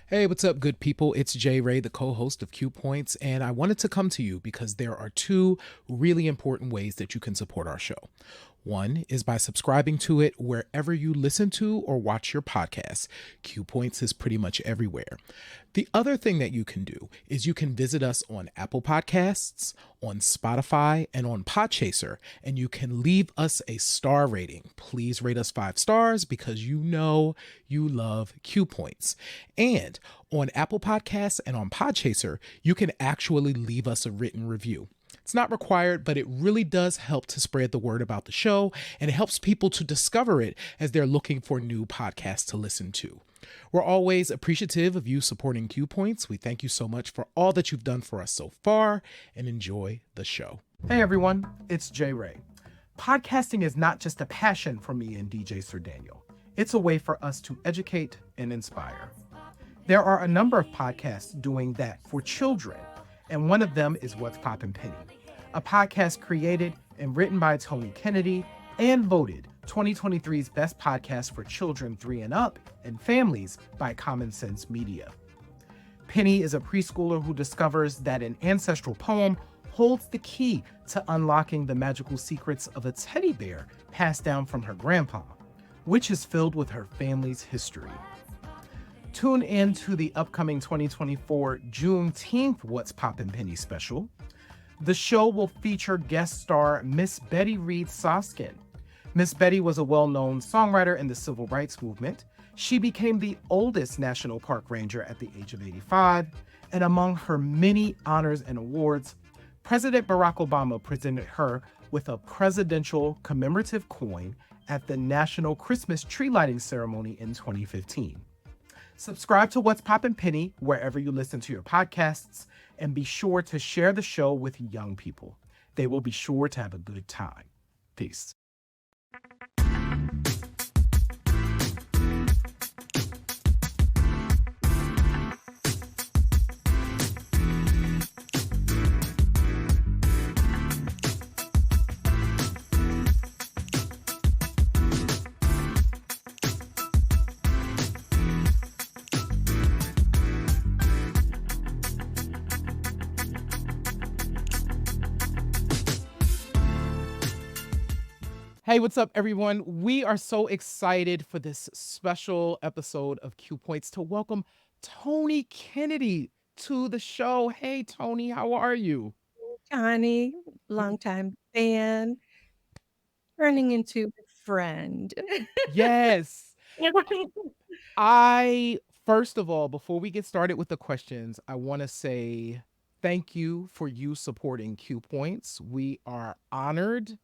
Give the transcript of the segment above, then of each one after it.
Hey, what's up, good people? It's Jay Ray, the co host of Q Points, and I wanted to come to you because there are two really important ways that you can support our show. One is by subscribing to it wherever you listen to or watch your podcasts. Q Points is pretty much everywhere. The other thing that you can do is you can visit us on Apple Podcasts, on Spotify, and on Podchaser, and you can leave us a star rating. Please rate us 5 stars because you know you love Q Points. And on Apple Podcasts and on Podchaser, you can actually leave us a written review. It's not required, but it really does help to spread the word about the show, and it helps people to discover it as they're looking for new podcasts to listen to. We're always appreciative of you supporting Q Points. We thank you so much for all that you've done for us so far, and enjoy the show. Hey everyone, it's Jay Ray. Podcasting is not just a passion for me and DJ Sir Daniel. It's a way for us to educate and inspire. There are a number of podcasts doing that for children, and one of them is What's Poppin' Penny, a podcast created and written by Toni and voted 2023's best podcast for children 3 and up and families by Common Sense Media. Penny is a preschooler who discovers that an ancestral poem holds the key to unlocking the magical secrets of a teddy bear passed down from her grandpa, which is filled with her family's history. Tune in to the upcoming 2024 Juneteenth What's Poppin' Penny special. The show will feature guest star Miss Betty Reed Soskin. Miss Betty was a well-known songwriter in the civil rights movement. She became the oldest national park ranger at the age of 85, and among her many honors and awards, President Barack Obama presented her with a presidential commemorative coin at the National Christmas Tree Lighting Ceremony in 2015. Subscribe to What's Poppin' Penny wherever you listen to your podcasts, and be sure to share the show with young people. They will be sure to have a good time. Peace. Hey, what's up, everyone? We are so excited for this special episode of Q Points to welcome Toni Kennedy to the show. Hey, Toni, how are you? Connie, longtime fan, turning into a friend. Yes. First of all, before we get started with the questions, I want to say thank you for you supporting Q Points. We are honored.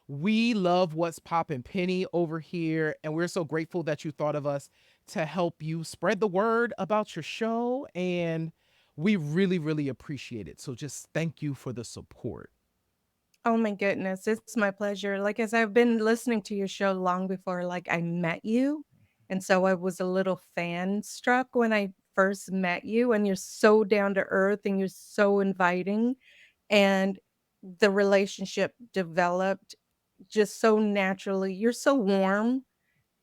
We love What's Poppin' Penny over here, and we're so grateful that you thought of us to help you spread the word about your show, and we really, really appreciate it. So just thank you for the support. Oh my goodness, it's my pleasure. Like, as I've been listening to your show long before, like, I met you, and so I was a little fan struck when I first met you, and you're so down to earth and you're so inviting, and the relationship developed just so naturally. You're so warm,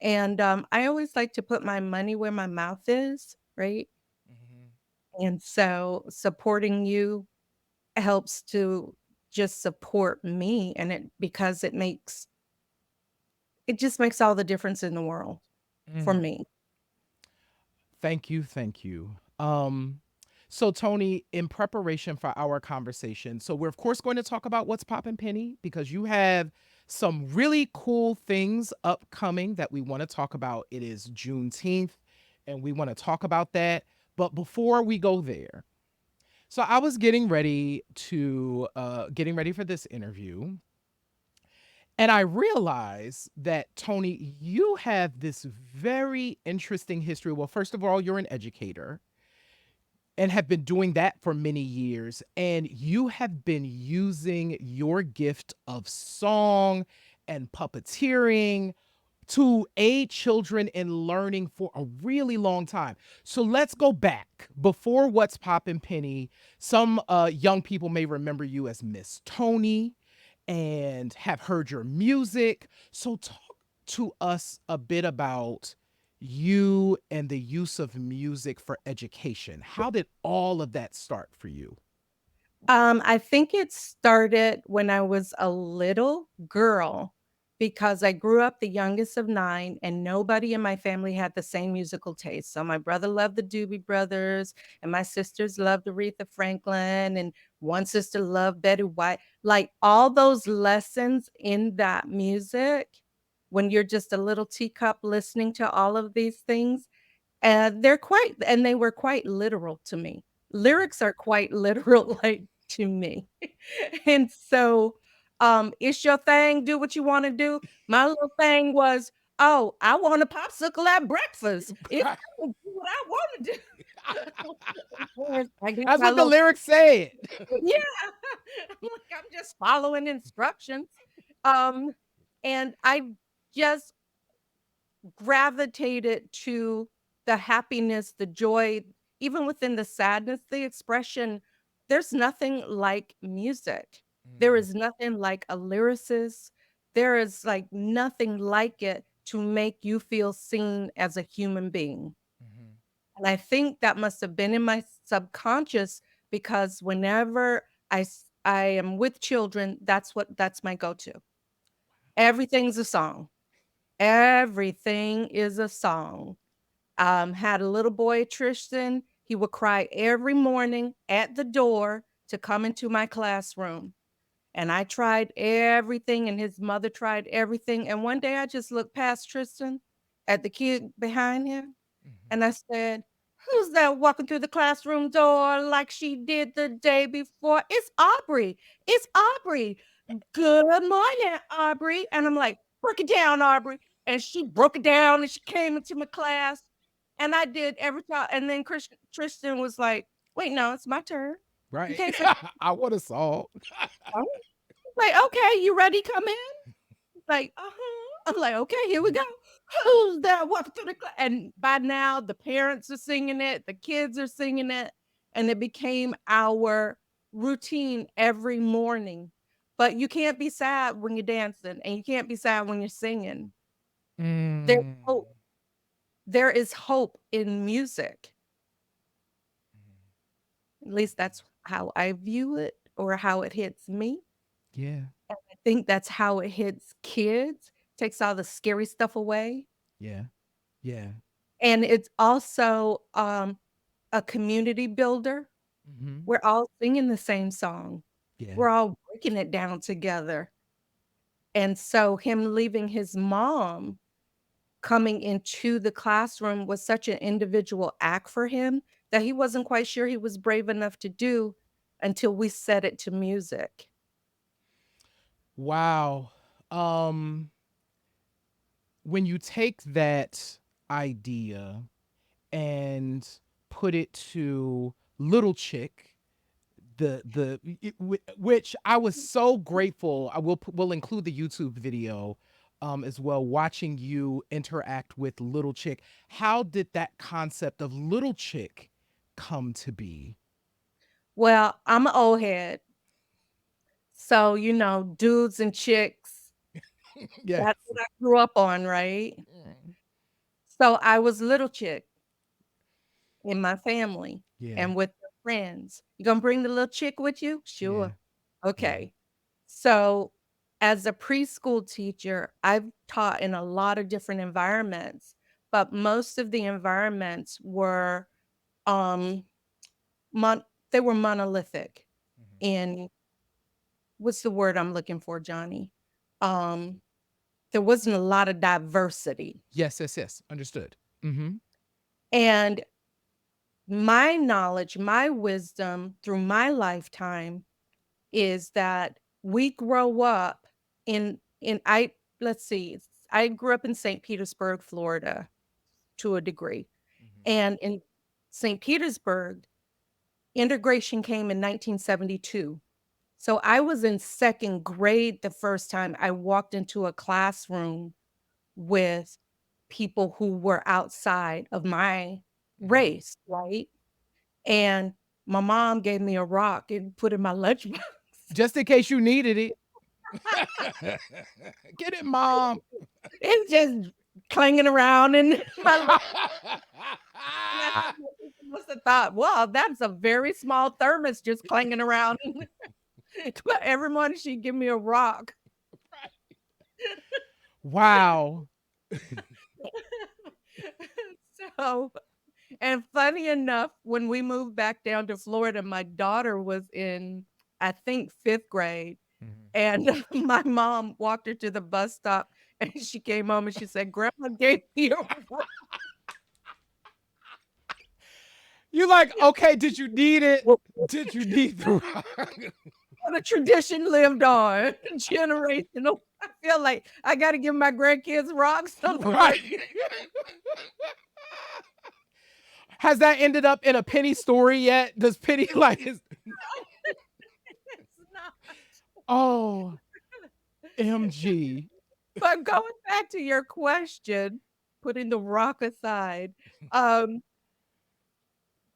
and, I always like to put my money where my mouth is, right? Mhm. And so supporting you helps to just support me and it because it just makes all the difference in the world for Mhm. me. Thank you, thank you. So Tony, in preparation for our conversation, so we're of course going to talk about What's Poppin' Penny because you have some really cool things upcoming that we want to talk about. It is Juneteenth, and we want to talk about that. But before we go there, so I was getting ready for this interview, and I realized that Tony, you have this very interesting history. Well, first of all, you're an educator and have been doing that for many years. And you have been using your gift of song and puppeteering to aid children in learning for a really long time. So let's go back before What's Poppin' Penny. Some young people may remember you as Miss Toni and have heard your music. So talk to us a bit about you and the use of music for education. How did all of that start for you? I think it started when I was a little girl because I grew up the youngest of 9 and nobody in my family had the same musical taste. So my brother loved the Doobie Brothers and my sisters loved Aretha Franklin and one sister loved Betty White. Like all those lessons in that music when you're just a little teacup listening to all of these things, they were quite literal to me. Lyrics are quite literal, like, to me. And so, "It's your thing, do what you wanna do." My little thing was, "Oh, I want a popsicle at breakfast. It's Right. time to do what I wanna do." Of course, I got That's my what the little lyrics said. yeah. I'm like, I'm just following instructions. Um, and I just gravitated to the happiness, the joy, even within the sadness, the expression. There's nothing like music. There Mm, is nothing like a lyricist. There is like nothing like it to make you feel seen as a human being. mhm. And I think that must have been in my subconscious because whenever I am with children, that's my go-to. Everything's a song. Everything is a song. Had a little boy, Tristan. He would cry every morning at the door to come into my classroom. And I tried everything, and his mother tried everything. And one day I just looked past Tristan at the kid behind him, Mhm. and I said, "Who's that walking through the classroom door like she did the day before? It's Aubrey. It's Aubrey. Good morning, Aubrey." And I'm like, "Break it down, Aubrey." And she broke it down and she came into my class. And I did every time. And then Tristan was like, "Wait, no, it's my turn. You Right. can't say." I want a song. I'm like, "Okay, you ready? Come in." Like, "Uh-huh." I'm like, "Okay, here we go. Who's that walking through the cla" and by now, the parents are singing it, the kids are singing it, and it became our routine every morning. But you can't be sad when you're dancing, and you can't be sad when you're singing. There's Mm. hope. There is hope in music. At least that's how I view it or how it hits me. Yeah. I think that's how it hits kids, takes all the scary stuff away. Yeah. Yeah. And it's also, a community builder. Mhm. We're all singing the same song. Yeah. We're all breaking it down together. And so him leaving his mom coming into the classroom was such an individual act for him that he wasn't quite sure he was brave enough to do until we set it to music. Wow. Um, when you take that idea and put it to Little Chick, which I was so grateful. We'll include the YouTube video as well, watching you interact with Little Chick. How did that concept of Little Chick come to be? Well, I'm an old head, so, dudes and chicks, Yes. that's what I grew up on, right? Mm. So, I was little chick in my family Yeah. and with their friends. "You gonna bring the little chick with you?" Yeah. "Sure." Yeah. "Okay." So, as a preschool teacher, I've taught in a lot of different environments, but most of the environments were, um, mon they were monolithic Mhm. in what's the word I'm looking for, Johnny? Um, there wasn't a lot of diversity, Yes, yes, yes. Understood. Mm-hmm. and my knowledge, my wisdom through my lifetime is that we grow up in I let's see, I grew up in St. Petersburg, Florida to a degree. Mm-hmm. And in St. Petersburg, integration came in 1972. So I was in second grade the first time I walked into a classroom with people who were outside of my Mm-hmm. race, right? And my mom gave me a rock and put in my lunchbox. Just in case you needed it. Get it, mom. It's just clanging around in my living room. And I think my sister must have thought, "Well, that's a very small thermos just clanging around." But every morning she'd give me a rock. Wow. So, and funny enough, when we moved back down to Florida, my daughter was in, I think, 5th grade, Mhm. and my mom walked her to the bus stop, and she came home and she said, "Grandma gave me a rock." You're like, okay, did you need it? Did you need the rock? The tradition lived on, generational. I feel like I gotta give my grandkids rocks on the Right. way. Has that ended up in a Penny story yet? Does Penny like is It's not. oh MG. But going back to your question, putting the rock aside, um,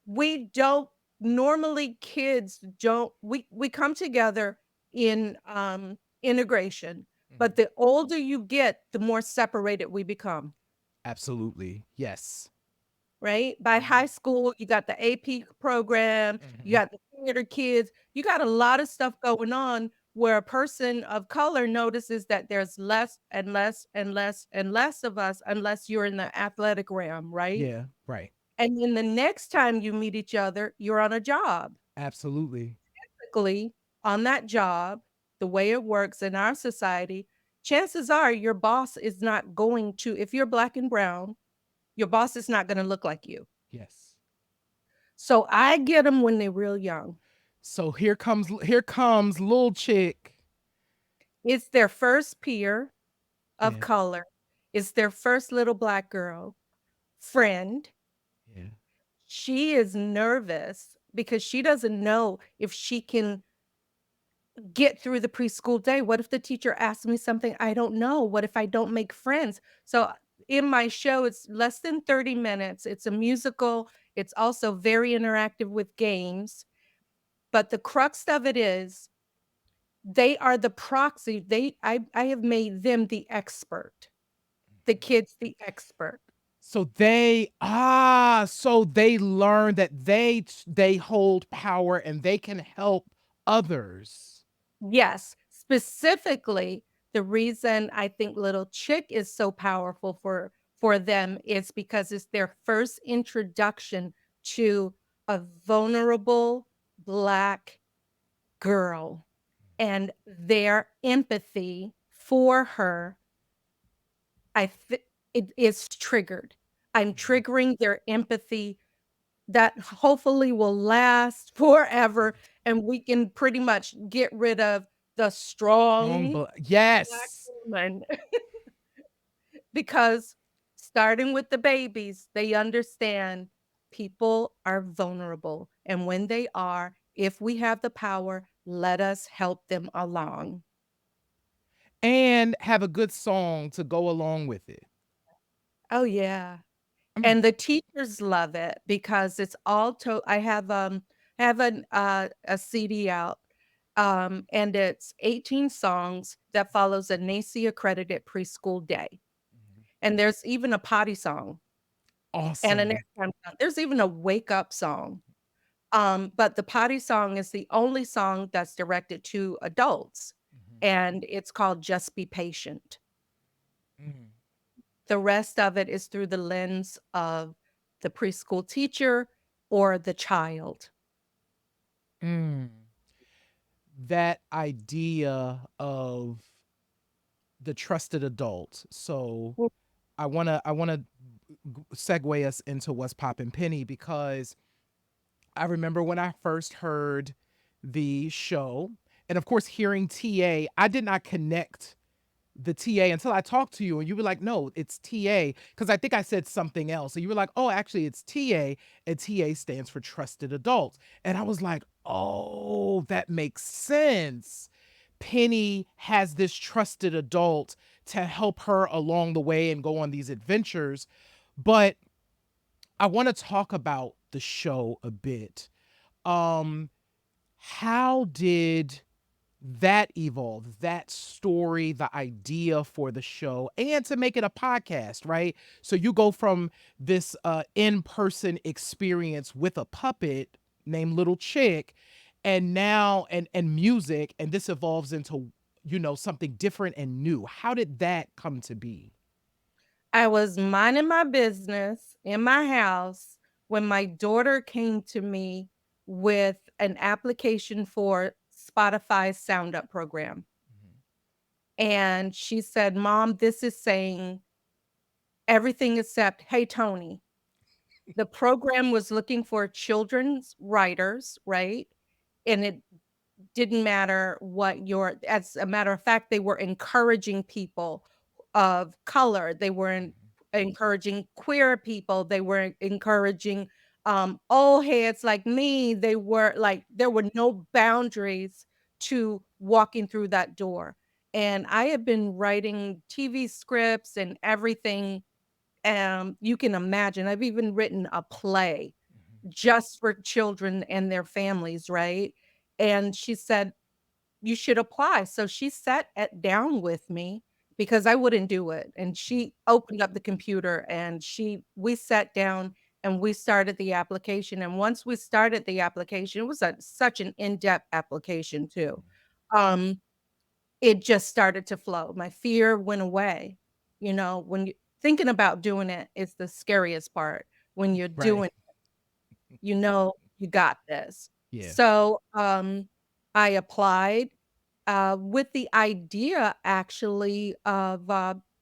we don't normally kids don't we come together in integration, but Mhm. the older you get, the more separated we become. Absolutely. Yes. Right? By high Mhm. school, you got the AP program, you Mhm. got the theater kids, you got a lot of stuff going on where a person of color notices that there's less and less and less and less of us unless you're in the athletic realm, right? Yeah, right. And then the next time you meet each other, you're on a job. Absolutely. Typically, on that job, the way it works in our society, chances are your boss is not going to, if you're black and brown, your boss is not going to look like you. Yes. So I get them when they're real young. So here comes little chick. It's their first peer of Yeah. color. It's their first little black girl friend. Yeah. She is nervous because she doesn't know if she can get through the preschool day. What if the teacher asks me something I don't know? What if I don't make friends? So in my show, it's less than 30 minutes. It's a musical. It's also very interactive with games. But the crux of it is they are the proxy. I have made them the expert. The kids the expert. So they learn that they hold power and they can help others. Yes, specifically, the reason I think Little Chick is so powerful for them is because it's their first introduction to a vulnerable black girl and their empathy for her. I th- it is triggered. I'm triggering their empathy that hopefully will last forever, and we can pretty much get rid of the strong black Yes. woman because starting with the babies, they understand people are vulnerable, and when they are, if we have the power, let us help them along. And have a good song to go along with it. Oh, yeah. Mm, And the teachers love it because it's all I have a CD out, and it's 18 songs that follows a NACE accredited preschool day. mhm. And there's even a potty song and a Awesome. next time song. There's even a wake up song. But the potty song is the only song that's directed to adults, Mhm. and it's called Just Be Patient. Mm. The rest of it is through the lens of the preschool teacher or the child. Mm. That idea of the trusted adult. So Well, I wanna segue us into what's poppin' Penny because I remember when I first heard the show, and of course hearing TA, I did not connect the TA until I talked to you and you were like, no, it's TA. Cause I think I said something else. And you were like, oh, actually, it's TA, and TA stands for trusted adults. And I was like, oh, that makes sense. Penny has this trusted adult to help her along the way and go on these adventures. But I want to talk about the show a bit. Um, how did that evolved, that story, the idea for the show, and to make it a podcast, right? So you go from this in-person experience with a puppet named Little Chick, and now and music, and this evolves into, something different and new. How did that come to be? I was minding my business in my house when my daughter came to me with an application for Spotify's Sound Up program. And she said, "Mom, this is saying everything except, hey, Toni." The program was looking for children's writers, right? And it didn't matter what your as a matter of fact, they were encouraging people of color. They were encouraging queer people. They were encouraging, old heads like me. They were like there were no boundaries to walking through that door. And I have been writing TV scripts and everything, you can imagine. I've even written a play just for children and their families, right? And she said, "You should apply." So she sat down with me because I wouldn't do it. And she opened up the computer and we sat down and we started the application. And once we started the application, it was such an in-depth application too. Um, it just started to flow. My fear went away. When you thinking about doing it is the scariest part. When you're Right. doing you got this. Yeah. So, I applied, with the idea actually of,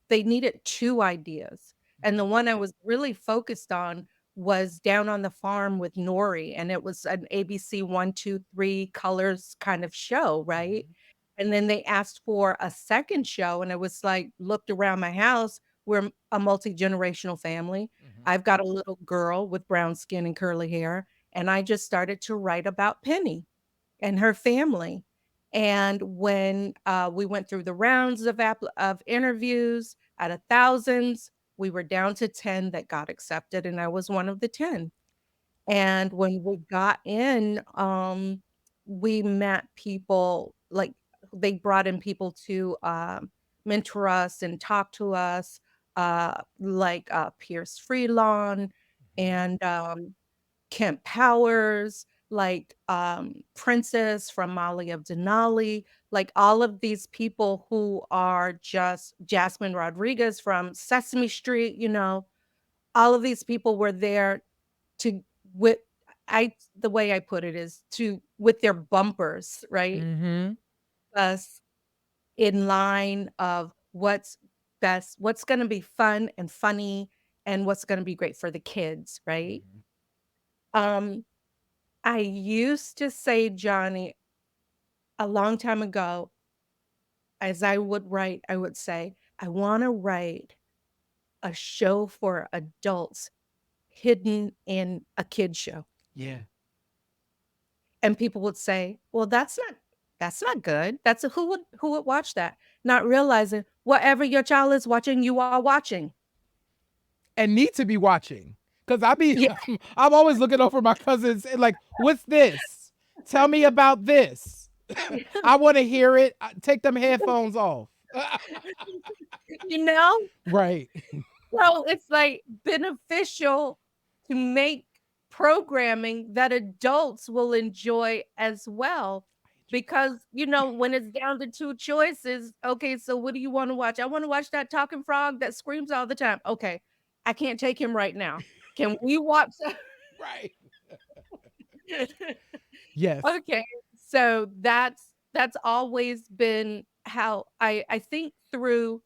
they needed 2 ideas, and the one I was really focused on was Down on the Farm with Nori, and it was an ABC 1, 2, 3 colors kind of show, right? Mhm. And then they asked for a second show, and it was like, looked around my house, we're a multi-generational family. Mhm. I've got a little girl with brown skin and curly hair, and I just started to write about Penny and her family. And when, we went through the rounds of interviews out of thousands, we were down to 10 that got accepted, and I was one of the 10. And when we got in, we met people, like, they brought in people to, mentor us and talk to us, like, Pierce Freelon Mhm. and, Kemp Powers, like, Princess from Mali of Denali, like, all of these people who are just Jasmine Rodriguez from Sesame Street, all of these people were there to with I the way I put it is to with their bumpers, right? Mhm. Us in line of what's best, what's gonna be fun and funny, and what's gonna be great for the kids, right? Mhm. Um, I used to say, Johnny, a long time ago, as I would write, I would say, "I wanna write a show for adults hidden in a kid show." Yeah. And people would say, "Well, that's not good. That's who would watch that?" Not realizing whatever your child is watching, you are watching. And need to be watching, because I be Yeah. I'm always looking over my cousins and like, what's this? Tell me about this. I want to hear it. Take them headphones off. You know? Right. So it's, like, beneficial to make programming that adults will enjoy as well because, when it's down to 2 choices, "Okay, so what do you wanna watch?" "I wanna watch that talking frog that screams all the time." "Okay, I can't take him right now. Can we watch that?" Right. Yes. Okay, so that's always been how I think through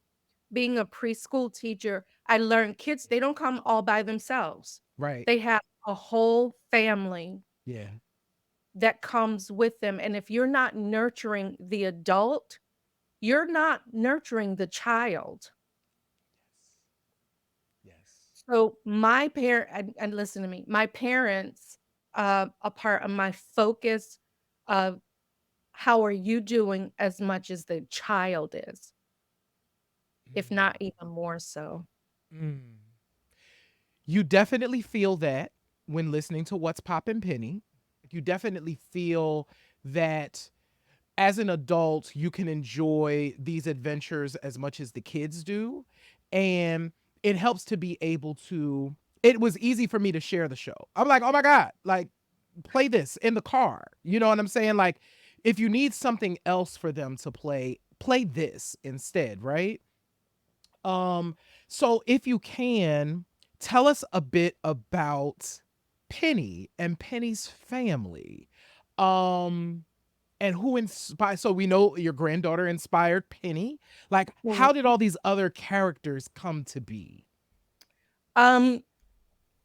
being a preschool teacher, I learned kids, they don't come all by themselves. Right. They have a whole family Yeah. that comes with them, and if you're not nurturing the adult, you're not nurturing the child. Yes. So my parent and listen to me, my parents, a part of my focus of how are you doing as much as the child is, if Mm. not even more so. Mm. You definitely feel that when listening to What's Poppin' Penny. You definitely feel that as an adult, you can enjoy these adventures as much as the kids do. And it helps to be able to, it was easy for me to share the show. I'm like, oh my God, like, play this in the car. You know what I'm saying? Like, if you need something else for them to play, play this instead, right? Um, so if you can, tell us a bit about Penny and Penny's family. Um, and who inspired, so we know your granddaughter inspired Penny. Like, Mhm. how did all these other characters come to be? Um,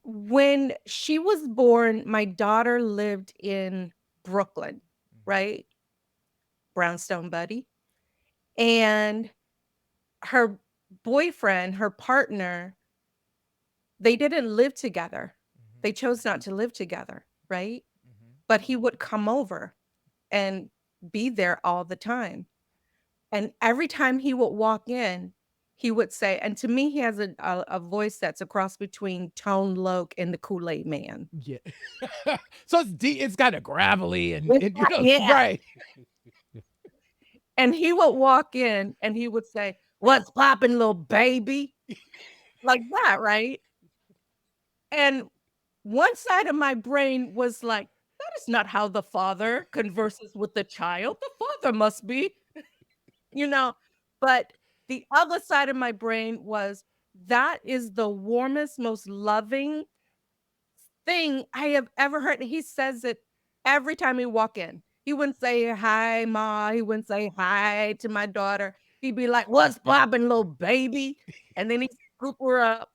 when she was born, my daughter lived in Brooklyn, right? Brownstone Buddy. And her boyfriend, her partner, they didn't live together. They chose not to live together, right? But he would come over and be there all the time. And every time he would walk in, he would say, and to me, he has a voice that's a cross between Tone Loc and the Kool-Aid Man. Yeah. So it's it's kind of gravelly and Yeah. right. And he would walk in and he would say, "What's poppin', little baby?" Like that, right? And one side of my brain was like, "That is not how the father converses with the child. The father must be," you know? But the other side of my brain was, "That is the warmest, most loving thing I have ever heard." And he says it every time he walk in. He wouldn't say, "Hi, ma." He wouldn't say hi to my daughter. He'd be like, "What's poppin', little baby?" And then he'd scoop her up.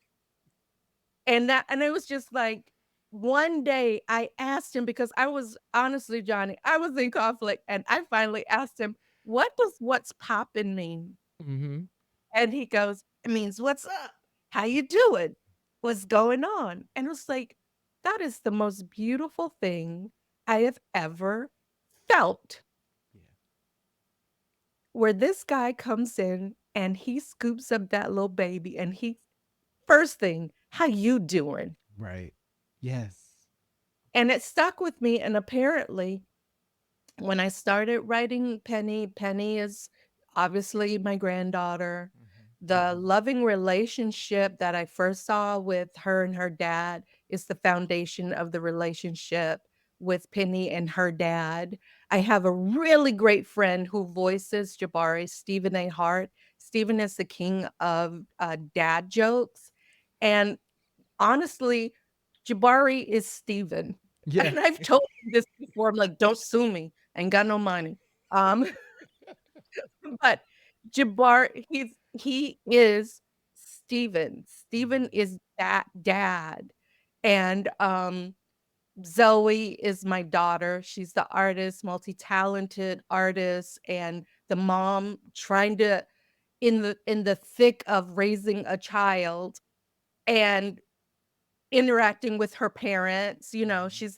And it was just like, one day I asked him because I was honestly, Johnny, I was in conflict, and I finally asked him, "What does 'what's poppin'' mean?" Hmm. And he goes, "It means what's up? How you doing? What's going on?" And it was like, that is the most beautiful thing I have ever felt, Yeah. where this guy comes in and he scoops up that little baby and he first thing, "How you doing?" Right. Yes. And it stuck with me, and apparently when I started writing Penny, Penny is obviously my granddaughter. The loving relationship that I first saw with her and her dad is the foundation of the relationship with Penny and her dad. I have a really great friend who voices Jabari, Stephen A. Hart. Stephen is the king of dad jokes. And honestly, Jabari is Steven. Yeah. And I've told him this before. I'm like, "Don't sue me. I ain't got no money." Um, but he is Steven. Steven is that dad. And Zoe is my daughter. She's the artist, multi-talented artist, and the mom trying to in the thick of raising a child and interacting with her parents, she's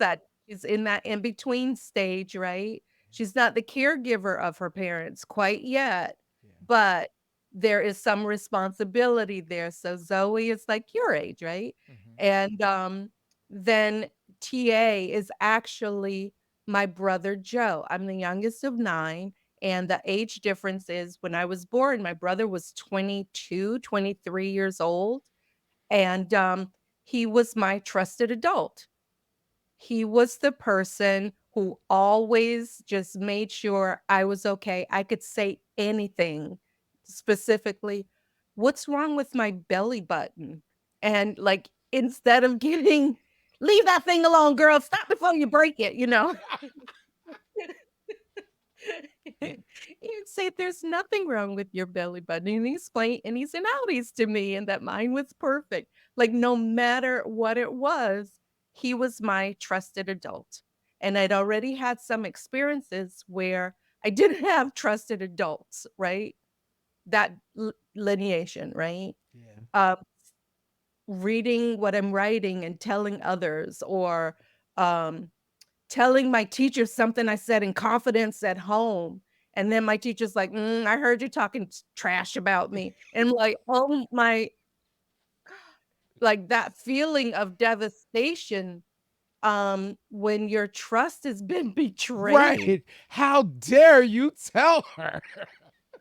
in that in between stage, right? She's not the caregiver of her parents quite yet, Yeah. but there is some responsibility there. So Zoe is like your age, right? Hmm. And then TA is actually my brother Joe. I'm the youngest of 9, and the age difference is when I was born, my brother was 22, 23 years old, and he was my trusted adult. He was the person who always just made sure I was okay. I could say anything, specifically, "What's wrong with my belly button?" And like, instead of getting, "Leave that thing alone, girl. Stop before you break it," you know? He'd say, "There's nothing wrong with your belly button." And he's explain innies and outies to me, and that mine was perfect. Like, no matter what it was, he was my trusted adult. And I'd already had some experiences where I didn't have trusted adults, right? That lineation, right? Yeah. Um, reading what I'm writing and telling others, or um, telling my teacher something I said in confidence at home, and then my teacher's like, "I heard you talking trash about me." And I'm like, "Oh my," like, that feeling of devastation when your trust has been betrayed. Right. How dare you tell her?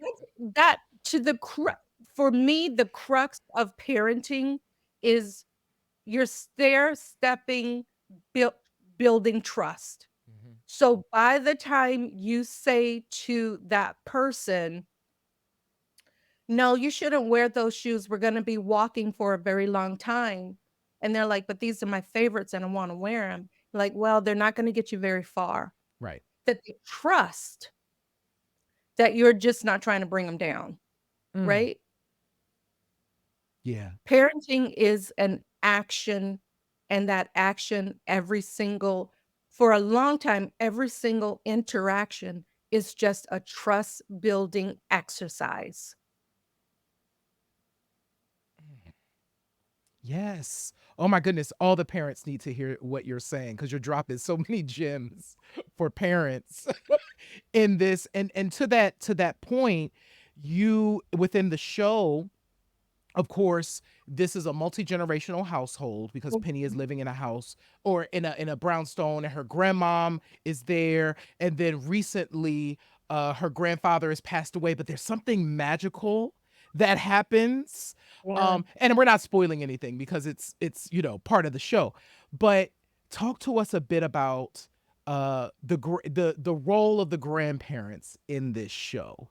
That's that to the cru For me, the crux of parenting is you're stair-stepping, buil building trust. Mhm. So by the time you say to that person, "No, you shouldn't wear those shoes, we're gonna be walking for a very long time." And they're like, "But these are my favorites and I wanna wear 'em." Like, "Well, they're not gonna get you very far." Right. That they trust that you're just not trying to bring them down, Mm. right? Yeah. Parenting is an action, and that action for a long time, every single interaction is just a trust building exercise. Yes. Oh my goodness. All the parents need to hear what you're saying because you're dropping so many gems for parents in this. And to that point, you within the show, of course, this is a multi-generational household because Penny is Mhm. living in a house or in a brownstone, and her grandmom is there. And then recently, her grandfather has passed away, but there's something magical that happens. Yeah. And we're not spoiling anything because it's part of the show. But talk to us a bit about the role of the grandparents in this show.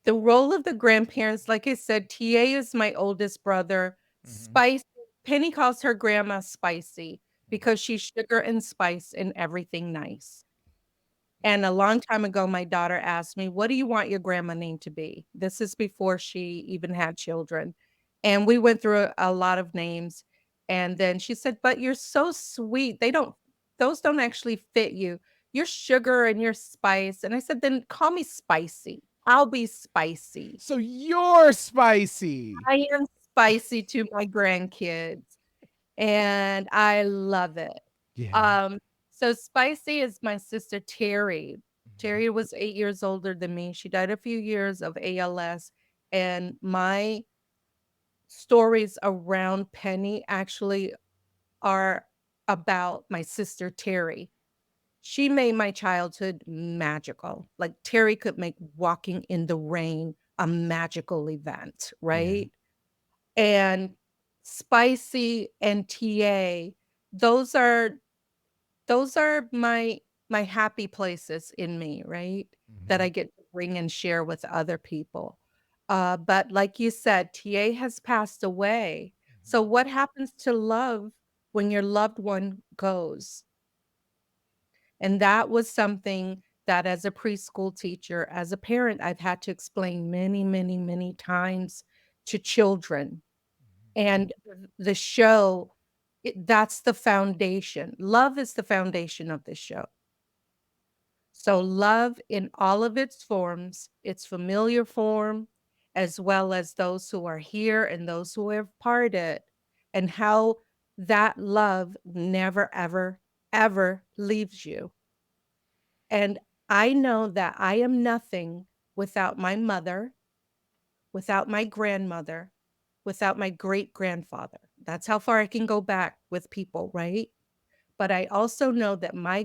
The role of the grandparents, like I said, TA is my oldest brother. Mhm. Spice Penny calls her grandma Spicy Mhm. because she's sugar and spice and everything nice. And a long time ago, my daughter asked me, "What do you want your grandma name to be?" This is before she even had children. And we went through a lot of names. And then she said, "But you're so sweet. Those don't actually fit you. You're sugar and you're spice." And I said, "Then call me spicy. I'll be spicy. So you're spicy. I am spicy to my grandkids." And I love it. Yeah. Um, so Spicy is my sister Terry. Mhm. Terry was 8 years older than me. She died a few years of ALS, and my stories around Penny actually are about my sister Terry. She made my childhood magical. Like, Terry could make walking in the rain a magical event, Yeah. right? And Spicy and TA, those are those are my happy places in me, right? That I Mhm. get to bring and share with other people. But like you said, TA has passed away. So Mhm. what happens to love when your loved one goes? And that was something that as a preschool teacher, as a parent, I've had to explain many, many, many times to children. And the show, that's the foundation. Love is the foundation of the show. So love in all of its forms, its familiar form, as well as those who are here and those who have parted, and how that love never, ever, ever leaves you. And I know that I am nothing without my mother, without my grandmother, without my great grandfather. That's how far I can go back with people, right? But I also know that my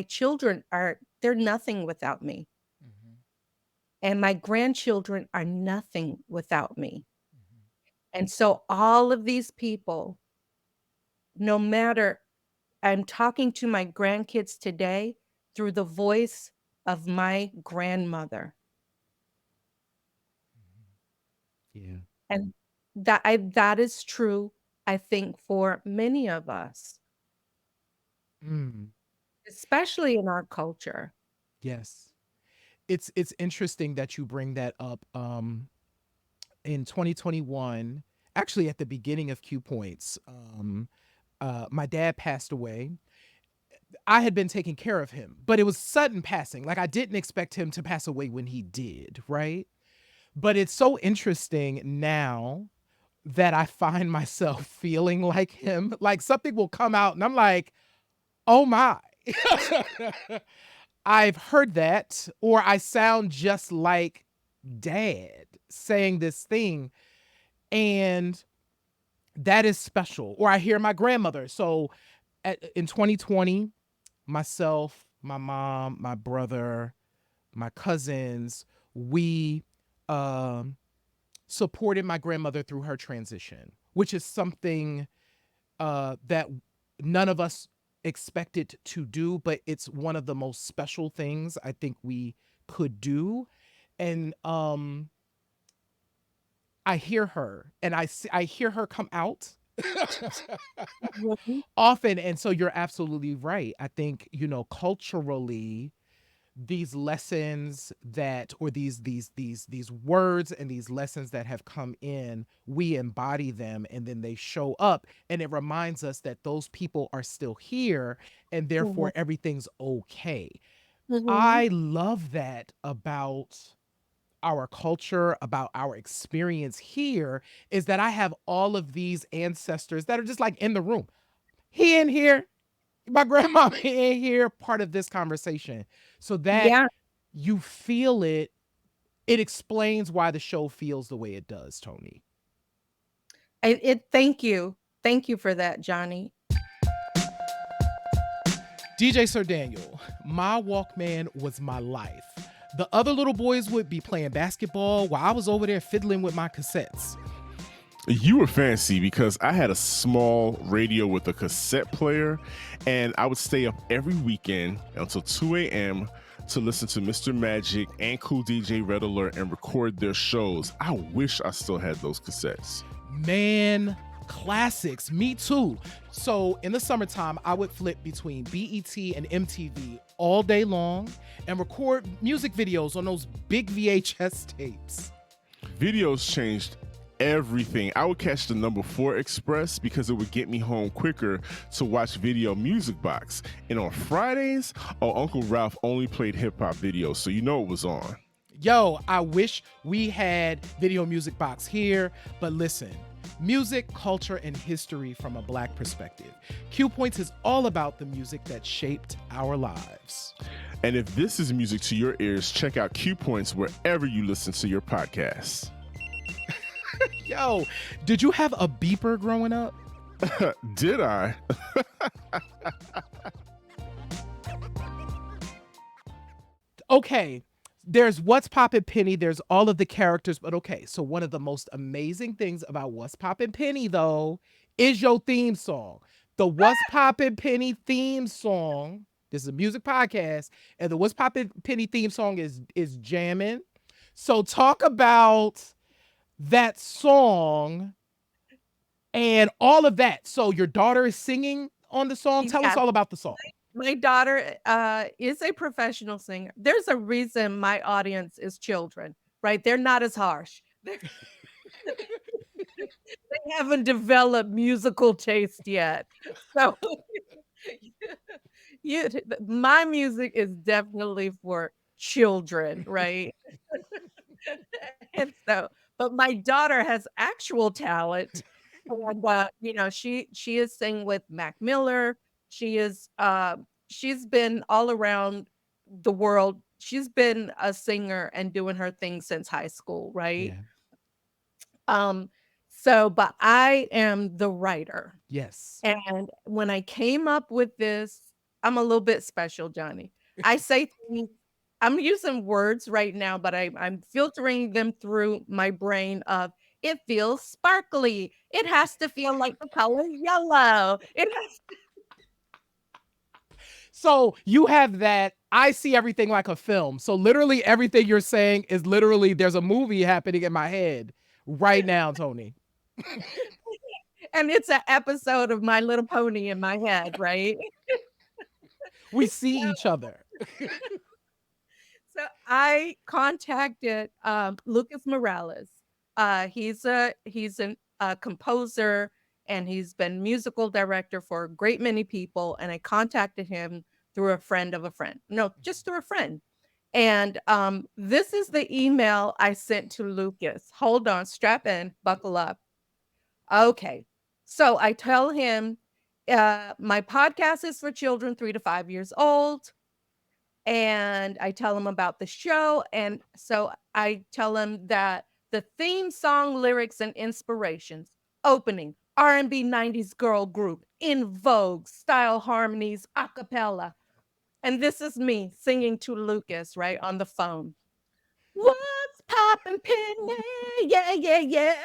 children they're nothing without me. Mhm. And my grandchildren are nothing without me. Mhm. And so all of these people, no matter I'm talking to my grandkids today through the voice of my grandmother. Mhm. Yeah. And that is true, I think, for many of us, Mm. especially in our culture. Yes. It's interesting that you bring that up. In 2021, actually at the beginning of Q Points, my dad passed away. I had been taking care of him, but it was sudden passing. Like I didn't expect him to pass away when he did, right? But it's so interesting now that I find myself feeling like him. Like something will come out and I'm like, "Oh my." I've heard that, or I sound just like dad saying this thing, and that is special. Or I hear my grandmother. So in 2020, myself, my mom, my brother, my cousins, we um, supported my grandmother through her transition, which is something that none of us expected to do, but it's one of the most special things I think we could do. And I hear her, and I hear her come out Mhm. often. And so you're absolutely right. I think, culturally, these lessons that, or these words and these lessons that have come in, we embody them, and then they show up, and it reminds us that those people are still here, and Mhm. therefore everything's okay. Mhm. I love that about our culture, about our experience here, is that I have all of these ancestors that are just like in the room. He in here, my grandma in here, part of this conversation. So that Yeah. you feel it, it explains why the show feels the way it does, Tony. Thank you. Thank you for that, Johnny. DJ Sir Daniel, my Walkman was my life. The other little boys would be playing basketball while I was over there fiddling with my cassettes. You were fancy because I had a small radio with a cassette player, and I would stay up every weekend until 2 a.m. to listen to Mr. Magic and Cool DJ Red Alert and record their shows. I wish I still had those cassettes. Man, classics. Me too. So in the summertime, I would flip between BET and MTV all day long and record music videos on those big VHS tapes. Videos changed everything. I would catch the number 4 Express because it would get me home quicker to watch Video Music Box. And on Fridays, Uncle Ralph only played hip hop videos, so you know it was on. Yo, I wish we had Video Music Box here, but listen, music, culture, and history from a Black perspective. Q Points is all about the music that shaped our lives. And if this is music to your ears, check out Q Points wherever you listen to your podcasts. Yo, did you have a beeper growing up? Did I? Okay, there's What's Poppin' Penny, there's all of the characters, but okay, so one of the most amazing things about What's Poppin' Penny, though, is your theme song. The What's Poppin' Penny theme song, this is a music podcast, and the What's Poppin' Penny theme song is jamming. So talk about that song and all of that. So your daughter is singing on the song. Tell us Yeah. all about the song. My daughter, is a professional singer. There's a reason my audience is children, right? They're not as harsh. They haven't developed musical taste yet. So, my music is definitely for children, right? And so but my daughter has actual talent, and, she is singing with Mac Miller. She's been all around the world. She's been a singer and doing her thing since high school, right? Yeah. Um, but I am the writer, Yes. and when I came up with this, I'm a little bit special, Johnny. I say things I'm using words right now, but I'm filtering them through my brain of, "It feels sparkly. It has to feel like the color yellow. It has." So you have that. I see everything like a film. So literally everything you're saying is literally there's a movie happening in my head right now, Tony. And it's an episode of My Little Pony in my head, right? We see each other. So I contacted Lucas Morales. He's a composer, and he's been musical director for a great many people. And I contacted him through a friend of a friend. No, just through a friend. And this is the email I sent to Lucas. Hold on, strap in, buckle up. Okay. So I tell him my podcast is for children 3 to 5 years old, and I tell him about the show. And so I tell him that the theme song lyrics and inspirations, opening, R&B 90s girl group, in vogue, style harmonies, a cappella. And this is me singing to Lucas, right, on the phone. What's poppin', Penny? Yeah, yeah, yeah.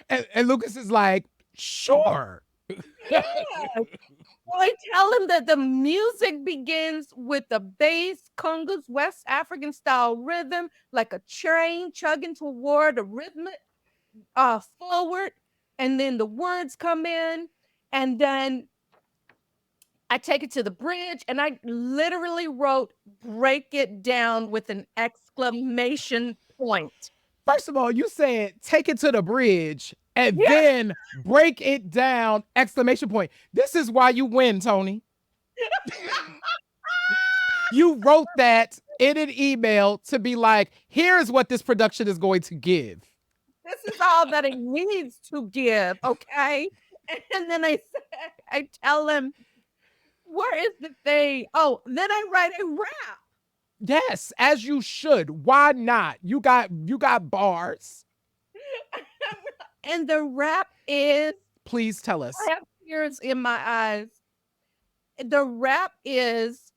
And Lucas is like, sure. Yeah. Well, I tell him that the music begins with the bass, congas, West African style rhythm, like a train chugging toward a rhythm forward, and then the words come in, and then I take it to the bridge, and I literally wrote "break it down" with an exclamation point. First of all, you said take it to the bridge and Yeah. then break it down, exclamation point. This is why you win, Toni. You wrote that in an email to be like, here's what this production is going to give. This is all that it needs to give, okay? And then I tell him, where is the thing? Oh, then I write a rap. Yes, as you should. Why not? You got bars. And the rap is, Please tell us. I have tears in my eyes. The rap is,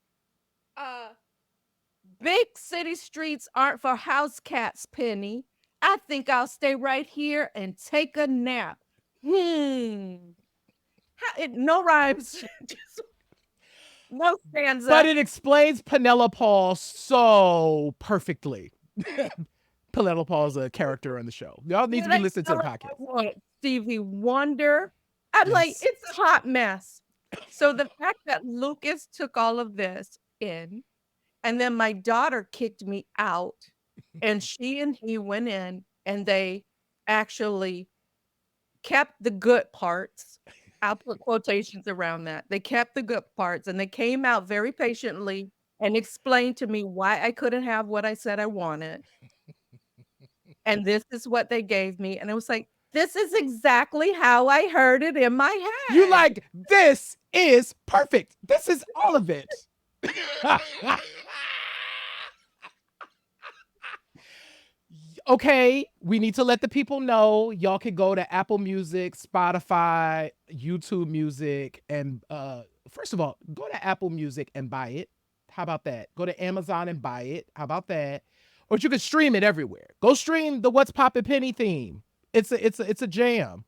big city streets aren't for house cats, Penny. I think I'll stay right here and take a nap. No rhymes. No stanza. But it explains Penelope Paul so perfectly. Penelope Paul is a character on the show. Y'all need to be listening to the podcast. I want Stevie Wonder. I'm like, Yes. it's a hot mess. So the fact that Lucas took all of this in, and then my daughter kicked me out, and she and he went in, and they actually kept the good parts. I'll put quotations around that. They kept the good parts, and they came out very patiently and explained to me why I couldn't have what I said I wanted. And this is what they gave me. And it was like, this is exactly how I heard it in my head. You like, this is perfect. This is all of it. Okay, we need to let the people know. Y'all can go to Apple Music, Spotify, YouTube Music, and first of all, go to Apple Music and buy it. How about that? Go to Amazon and buy it. How about that? Or you can stream it everywhere. Go stream the What's Poppin' Penny theme. It's a jam.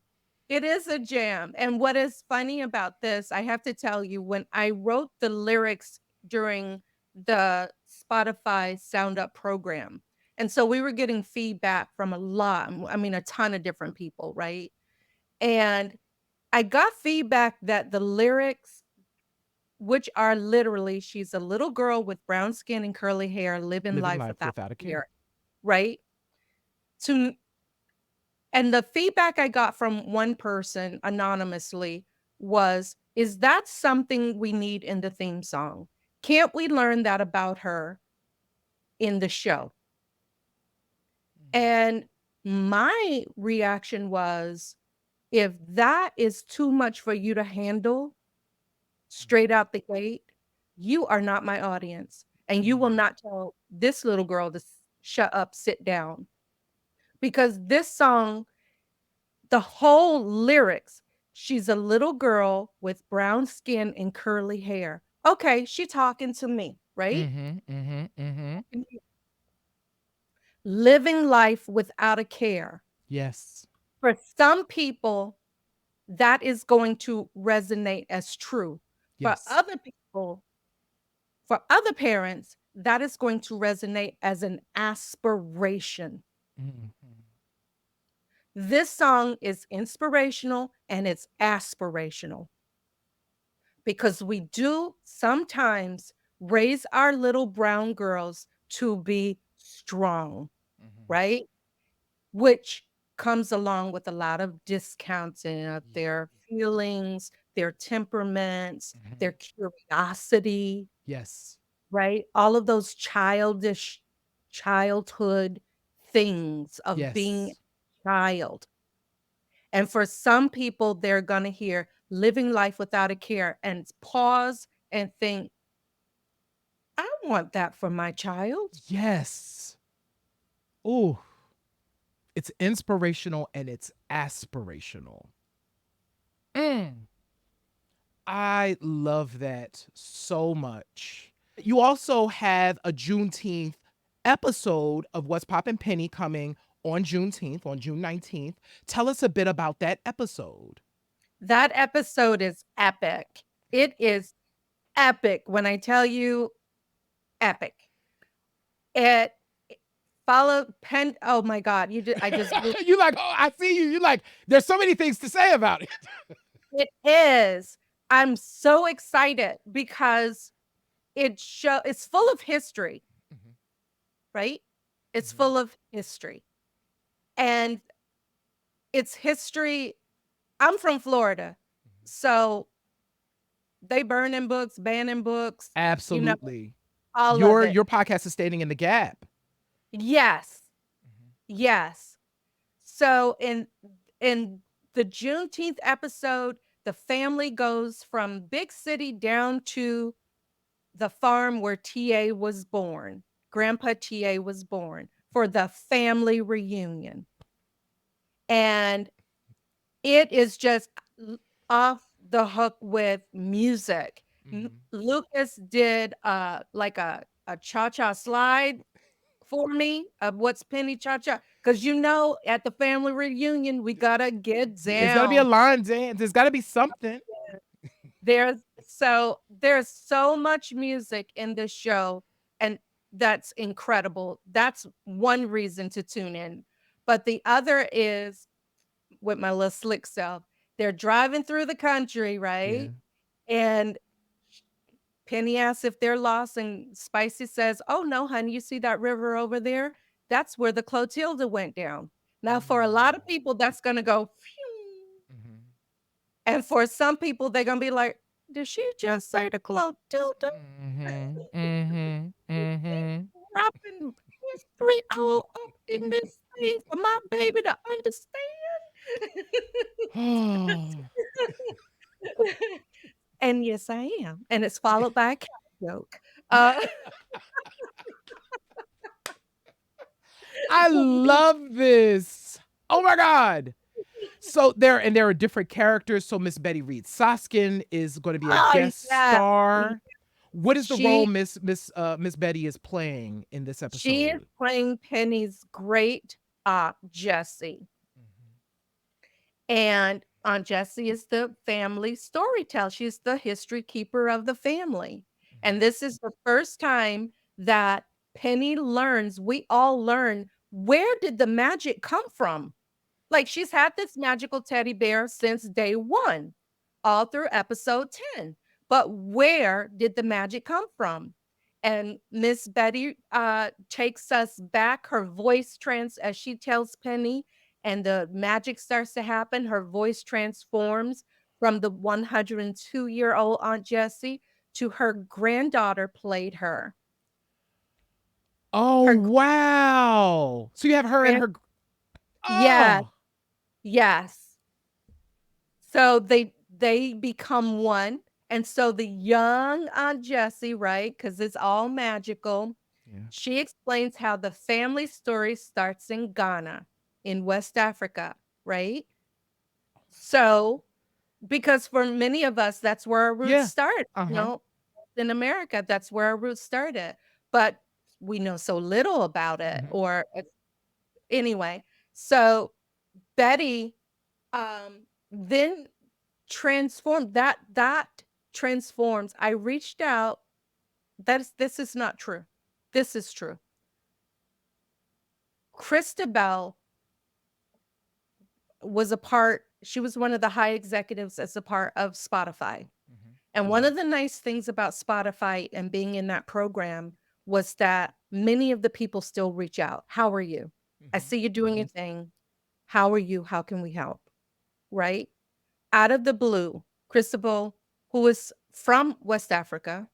It is a jam. And what is funny about this, I have to tell you, when I wrote the lyrics during the Spotify Sound Up program, and so we were getting feedback from a ton of different people, right? And I got feedback that the lyrics, which are literally, she's a little girl with brown skin and curly hair, living life without a care, right? And the feedback I got from one person anonymously was, is that something we need in the theme song? Can't we learn that about her in the show? And my reaction was, if that is too much for you to handle straight out the gate, you are not my audience. And you will not tell this little girl to shut up, sit down. Because this song, the whole lyrics, she's a little girl with brown skin and curly hair. Okay, she talking to me, right? Living life without a care. Yes. For some people, that is going to resonate as true. Yes. For other people, for other parents, that is going to resonate as an aspiration. This song is inspirational and it's aspirational, because we do sometimes raise our little brown girls to be strong, right? Which comes along with a lot of discounting of their feelings, their temperaments, their curiosity. Yes. Right? All of those childish childhood things of being a child. And for some people, they're going to hear living life without a care and pause and think, I want that for my child. Yes. Oh, It's inspirational and it's aspirational. Mm. I love that so much. You also have a Juneteenth episode of What's Poppin' Penny coming on Juneteenth, on June 19th. Tell us a bit about that episode. That episode is epic. It is epic. When I tell you epic, it followed Pen. Oh my God. I just, You like, oh, I see you. You like, there's so many things to say about it. it is. I'm so excited because it's full of history, Mhm, right? It's mhm, full of history. And it's history. I'm from Florida. mhm. So they burning books, banning books, you know, Absolutely. all of Your it. your podcast is standing in the gap. Yes. Mhm, Yes. So in the Juneteenth episode, the family goes from big city down to the farm where TA was born. Grandpa TA was born for the family reunion. And it is just off the hook with music. mhm. Lucas did like a cha-cha slide for me of what's Penny Cha-Cha. Because at the family reunion, we gotta get It's gotta be a down. line dance. There's gotta be something. There's so much music in this show, and that's incredible. That's one reason to tune in. But the other is with my little slick self. They're driving through the country, Yeah. right? And Penny asks if they're lost, and Spicy says, "Oh no, honey, you see that river over there? That's where the Clotilda went down." Now, for a lot of people, that's gonna go, phew. Mhm. And for some people, they're gonna be like, "Did she just say the Clotilda?" Mhm. Mhm. Mhm. Dropping history all up in this thing for my baby to understand. And yes, I am. And it's followed by a cat joke. Uh, I love this. Oh my god. So there are different characters. So Miss Betty Reed Soskin is going to be a oh guest yeah, star. What is the role she Miss Betty is playing in this she is episode? playing Penny's great Aunt Jessie. Mhm, And Aunt Jessie is the family storyteller. She's the history keeper of the family. And mhm. this is the first time that Penny learns, we all learn, where did the magic come from? Like, she's had this magical teddy bear since day 1, all through episode 10. But where did the magic come from? And Miss Betty, takes us back, her voice as she tells Penny, and the magic starts to happen, her voice transforms from the 102-year-old Aunt Jessie to her granddaughter played her. Oh Her wow. So you have her and grand her Yes, oh. yes. So they become one, and so the young Aunt Jessie, right? Because it's all magical. Yeah. She explains how the family story starts in Ghana, in West Africa, right? So, because for many of us, that's where our roots Yeah. start, Uh-huh. in America, that's where our roots started. But we know so little about it, Mhm. or anyway. So Betty then that transforms. I reached out. This is not true. This is true. Christabel she was one of the high executives as a part of Spotify. Mhm. And one of the nice things about Spotify and being in that program was that many of the people still reach out. How are you? I Mhm. see you doing your thing. How are you? How can we help? Right? Out of the blue, Christabel, who is from West Africa,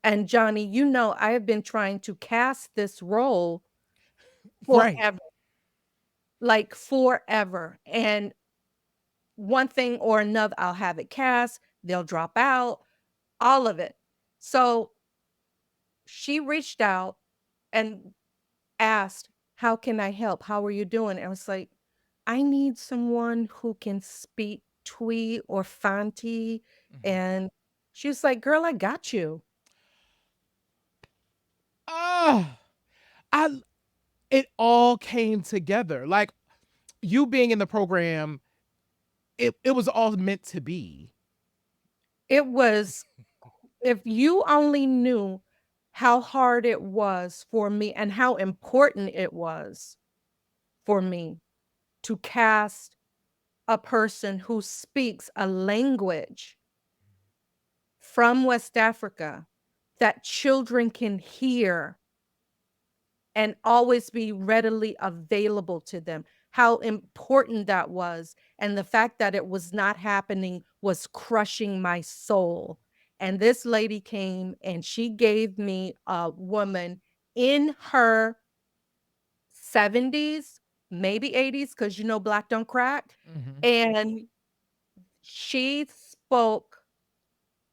and Johnny, I have been trying to cast this role Right. forever, like forever. And one thing or another, I'll have it cast, they'll drop out, all of it. So she reached out and asked, how can I help? How are you doing? I was like, I need someone who can speak Twi or Fanti. Mhm. And she was like, girl, I got you. Ah, I it all came together. Like you being in the program, it was all meant to be. It was, if you only knew how hard it was for me and how important it was for me to cast a person who speaks a language from West Africa that children can hear and always be readily available to them. How important that was. And the fact that it was not happening was crushing my soul. And this lady came and she gave me a woman in her 70s, maybe 80s, because you know, Black don't crack. Mhm. And she spoke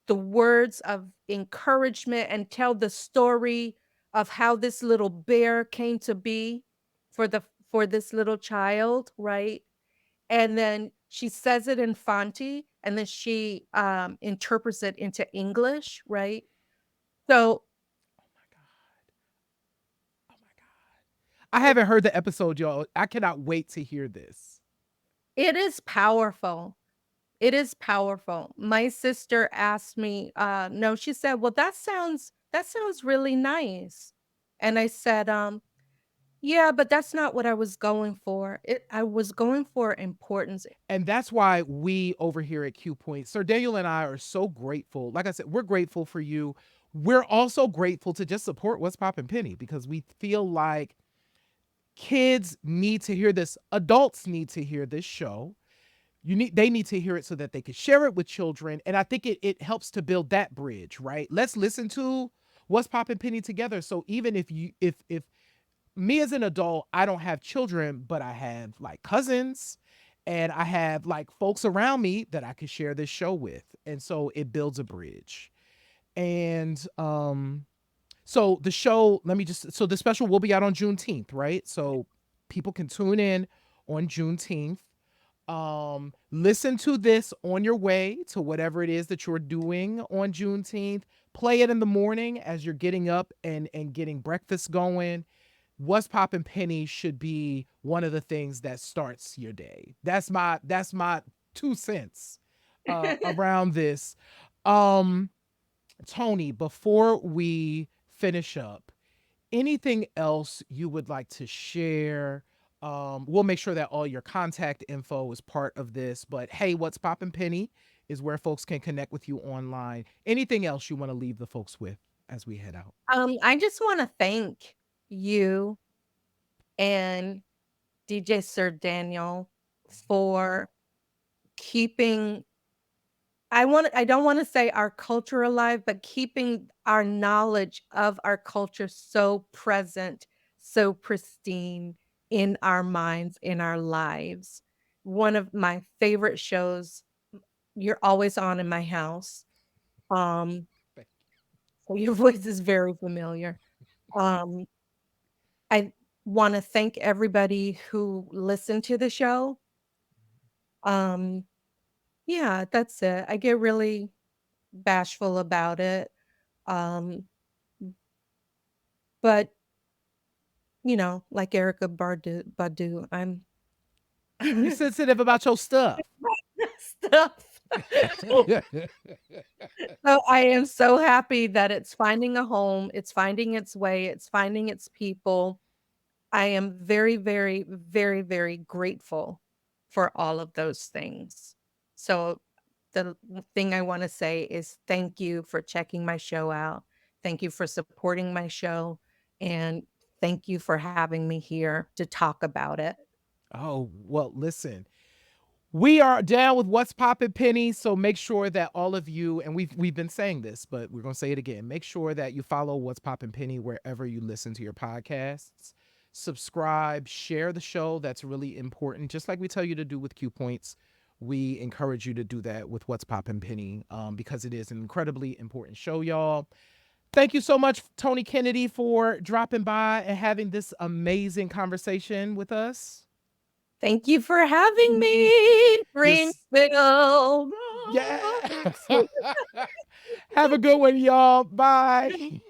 the words of encouragement and tell the story of how this little bear came to be for the for this little child, right? And then she says it in Fanti, and then she interprets it into English, right? So Oh my god. Oh my god. I it haven't heard the episode, y'all. I cannot wait to hear this. it is powerful. It is powerful. My sister asked me, no, she said, well, that sounds really nice. And I said, yeah, but that's not what I was going for. I was going for importance. And that's why we over here at Q Point, Sir Daniel and I are so grateful. Like I said, we're grateful for you. We're also grateful to just support What's Poppin' Penny because we feel like kids need to hear this. Adults need to hear this show. They need to hear it so that they can share it with children. And I think it helps to build that bridge, right? Let's listen to What's Poppin' Penny together. So even if me as an adult, I don't have children, but I have like cousins and I have like folks around me that I could share this show with. And so it builds a bridge. And so the show, so the special will be out on Juneteenth, right? So people can tune in on Juneteenth. Listen to this on your way to whatever it is that you're doing on Juneteenth. Play it in the morning as you're getting up and getting breakfast going. What's Poppin' Penny should be one of the things that starts your day. That's my 2 cents around this. Um, Tony, before we finish up, anything else you would like to share? We'll make sure that all your contact info is part of this. But hey, What's Poppin' Penny is where folks can connect with you online. Anything else you want to leave the folks with as we head out? I just want to thank you and DJ Sir Daniel for keeping I don't want to say our culture alive, but keeping our knowledge of our culture so present, so pristine in our minds, in our lives. One of my favorite shows, you're always on in my house. Um, so your voice is very familiar. Um, I want to thank everybody who listened to the show. Um, yeah, that's it. I get really bashful about it. Um, but like Erica Badu, I'm You sensitive about your stuff. stuff. So I am so happy that it's finding a home, it's finding its way, it's finding its people. I am very, very, very, very grateful for all of those things. So the thing I want to say is thank you for checking my show out. Thank you for supporting my show. And thank you for having me here to talk about it. Oh, well, listen. We are down with What's Poppin' Penny, so make sure that all of you, and we've been saying this, but we're gonna say it again. Make sure that you follow What's Poppin' Penny wherever you listen to your podcasts. Subscribe, share the show. That's really important. Just like we tell you to do with Q Points, we encourage you to do that with What's Poppin' Penny, because it is an incredibly important show, y'all. Thank you so much, Toni Kennedy, for dropping by and having this amazing conversation with us. Thank you for having me, Springfield. Yeah. Have a good one, y'all. Bye.